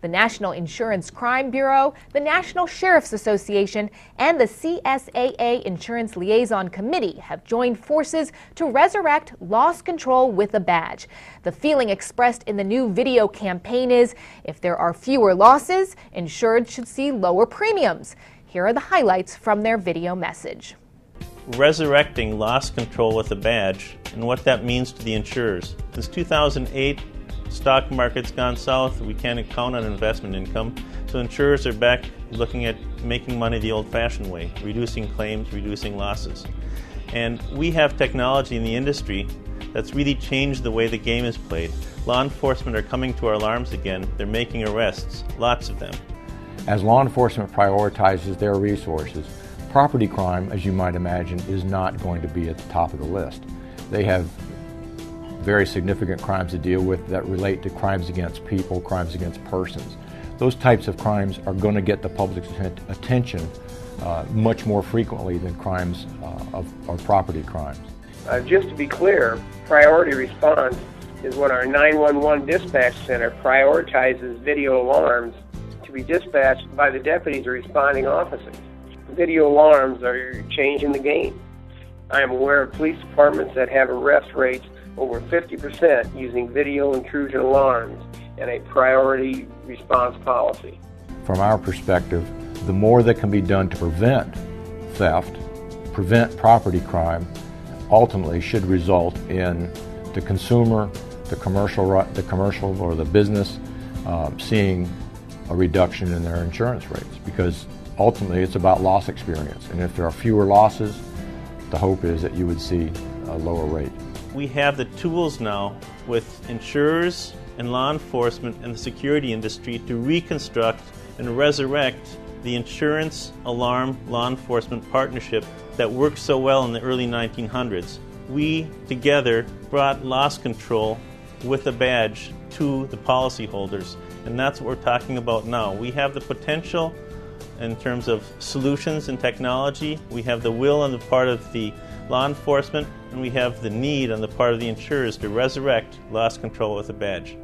The National Insurance Crime Bureau, the National Sheriff's Association, and the CSAA Insurance Liaison Committee have joined forces to resurrect loss control with a badge. The feeling expressed in the new video campaign is, if there are fewer losses, insureds should see lower premiums. Here are the highlights from their video message. Resurrecting loss control with a badge and what that means to the insurers. Since 2008, stock market's gone south. We can't count on investment income. So insurers are back looking at making money the old-fashioned way, reducing claims, reducing losses. And we have technology in the industry that's really changed the way the game is played. Law enforcement are coming to our alarms again. They're making arrests, lots of them. As law enforcement prioritizes their resources, property crime, as you might imagine, is not going to be at the top of the list. They have very significant crimes to deal with that relate to crimes against people, crimes against persons. Those types of crimes are going to get the public's attention much more frequently than crimes of property crimes. Just to be clear, priority response is when our 911 dispatch center prioritizes video alarms to be dispatched by the deputies or responding officers. Video alarms are changing the game. I am aware of police departments that have arrest rates over 50% using video intrusion alarms and a priority response policy. From our perspective, the more that can be done to prevent theft, prevent property crime, ultimately should result in the consumer, the commercial or the business seeing a reduction in their insurance rates, because ultimately it's about loss experience. And if there are fewer losses, the hope is that you would see a lower rate. We have the tools now with insurers and law enforcement and the security industry to reconstruct and resurrect the insurance, alarm, law enforcement partnership that worked so well in the early 1900s. We together brought loss control with a badge to the policyholders, and that's what we're talking about now. We have the potential in terms of solutions and technology. We have the will on the part of the law enforcement, and we have the need on the part of the insurers to resurrect loss control with a badge.